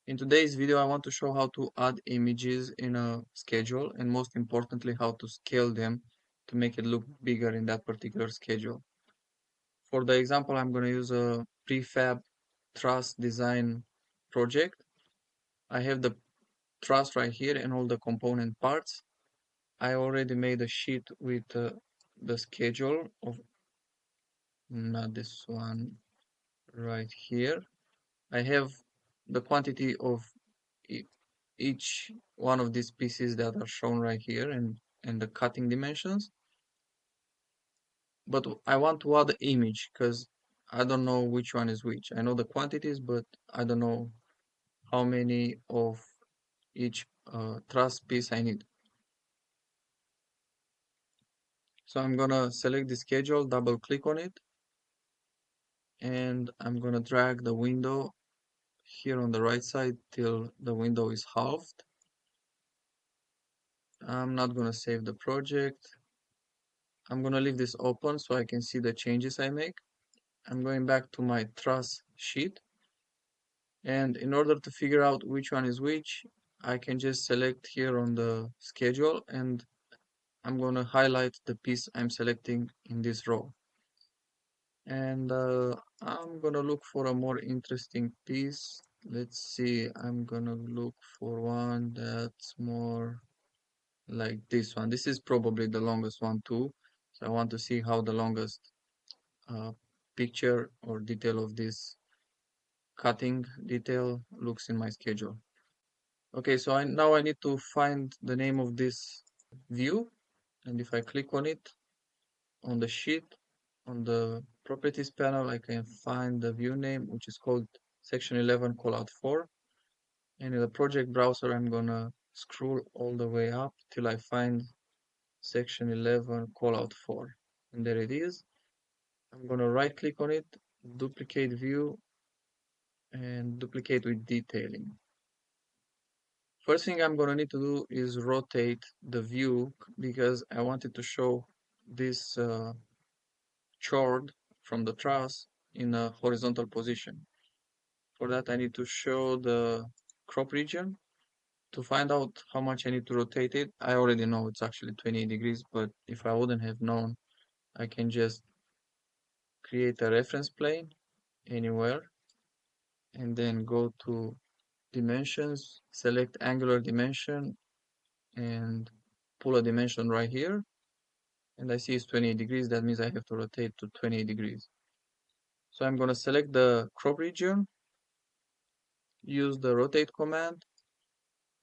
In today's video, I want to show how to add images in a schedule and most importantly, how to scale them to make it look bigger in that particular schedule. For the example, I'm going to use a prefab truss design project. I have the truss right here and all the component parts. I already made a sheet with the schedule of, not this one, right here. I have the quantity of e- each one of these pieces that are shown right here and the cutting dimensions. But I want to add the image because I don't know which one is which. I know the quantities, but I don't know how many of each truss piece I need. So I'm gonna select the schedule, double click on it, and I'm gonna drag the window here on the right side till the window is halved. I'm not gonna save the project. I'm gonna leave this open so I can see the changes I make. I'm going back to my truss sheet, and in order to figure out which one is which, I can just select here on the schedule and I'm gonna highlight the piece I'm selecting in this row. And I'm gonna look for a more interesting piece. Let's see, I'm gonna look for one that's more like this one. This is probably the longest one too. So I want to see how the longest uh, picture or detail of this cutting detail looks in my schedule. Okay, so now I need to find the name of this view, and if I click on it on the sheet, on the properties panel, I can find the view name, which is called section 11 callout 4. And in the project browser, I'm gonna scroll all the way up till I find section 11 callout 4. And there it is. I'm gonna right click on it, duplicate view, and duplicate with detailing. First thing I'm gonna need to do is rotate the view because I wanted to show this chord from the truss in a horizontal position. For that I need to show the crop region. To find out how much I need to rotate it, I already know it's actually 28 degrees, but if I wouldn't have known, I can just create a reference plane anywhere and then go to dimensions, select angular dimension and pull a dimension right here, and I see it's 28 degrees. That means I have to rotate to 28 degrees. So I'm going to select the crop region, use the rotate command,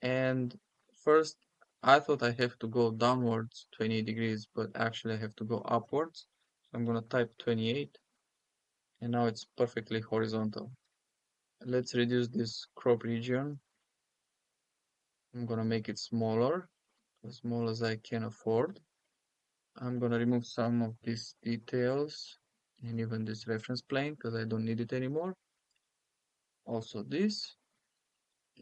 and first I thought I have to go downwards 28 degrees, but actually I have to go upwards. So I'm going to type 28, and now it's perfectly horizontal. Let's reduce this crop region. I'm going to make it smaller, as small as I can afford. I'm gonna remove some of these details and even this reference plane because I don't need it anymore. Also this,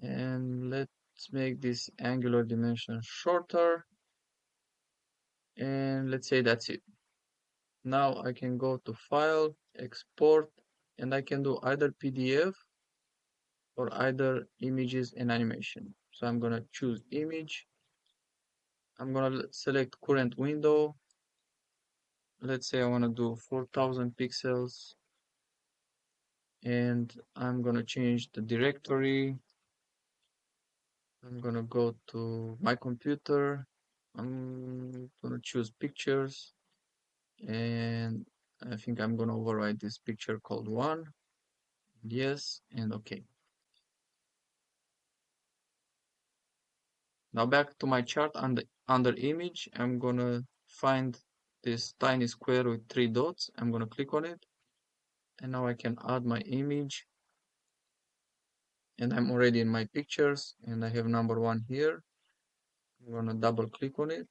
and let's make this angular dimension shorter, and let's say that's it. Now I can go to File, Export, and I can do either PDF or either images and animation. So I'm gonna choose image. I'm gonna select current window. Let's say I wanna do 4000 pixels, and I'm gonna change the directory. I'm gonna go to my computer. I'm gonna choose pictures, and I think I'm gonna override this picture called one. Yes, and okay. Now back to my chart under image, I'm gonna find this tiny square with 3 dots. I'm gonna click on it, and now I can add my image, and I'm already in my pictures, and I have number 1 here. I'm gonna double click on it,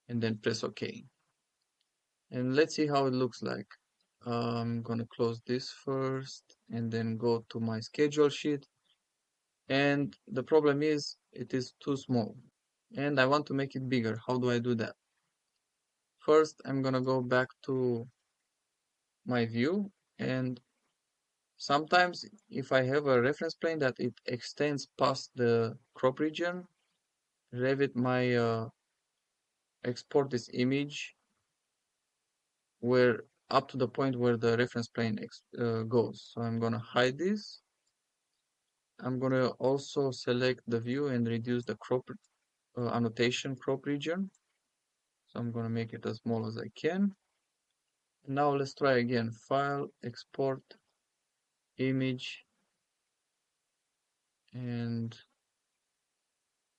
and then press OK. And let's see how it looks like. I'm gonna close this first and then go to my schedule sheet. And the problem is it is too small and I want to make it bigger. How do I do that? First, I'm gonna go back to my view and Sometimes if I have a reference plane that it extends past the crop region, Revit might export this image where up to the point where the reference plane goes. So I'm gonna hide this. I'm gonna also select the view and reduce the crop annotation crop region. So I'm gonna make it as small as I can. Now let's try again. File, export, image, and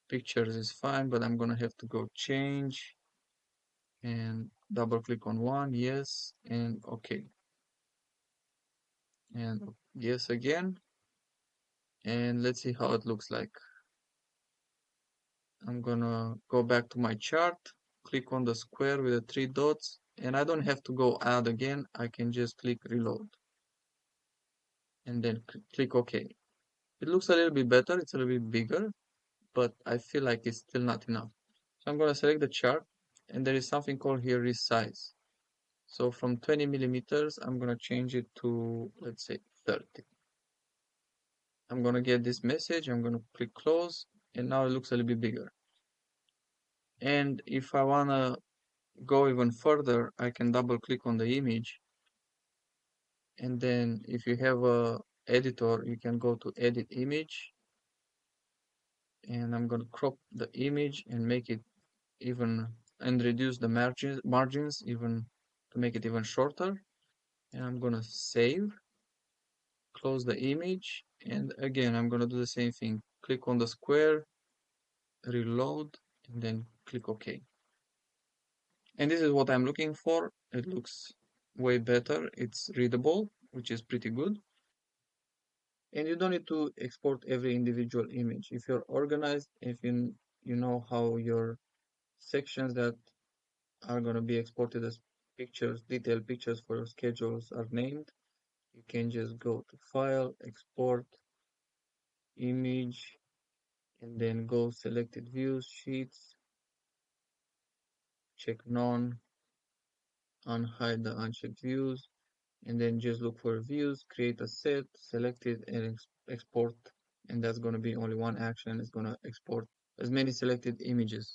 pictures is fine, but I'm gonna have to go change and double click on one, yes, and okay. And yes again. And let's see how it looks like. I'm gonna go back to my chart, click on the square with the three dots, and I don't have to go add again. I can just click reload and then click OK. It looks a little bit better, it's a little bit bigger, but I feel like it's still not enough. So I'm gonna select the chart, and there is something called here resize. So from 20 millimeters, I'm gonna change it to, let's say, 30. I'm gonna get this message, I'm gonna click close, and now it looks a little bit bigger. And if I wanna go even further, I can double click on the image, and then if you have a editor, you can go to edit image, and I'm gonna crop the image and make it even, and reduce the margins even to make it even shorter. And I'm gonna save, close the image, and again I'm gonna do the same thing. Click on the square, reload, and then click OK. And this is what I'm looking for. It looks way better. It's readable, which is pretty good. And you don't need to export every individual image. If you're organized, if you know how your sections that are going to be exported as pictures, detailed pictures for your schedules are named, you can just go to File, Export, Image, and then go Selected Views, Sheets, check None, unhide the unchecked views, and then just look for views, create a set, select it, and export. And that's going to be only one action. It's going to export as many selected images.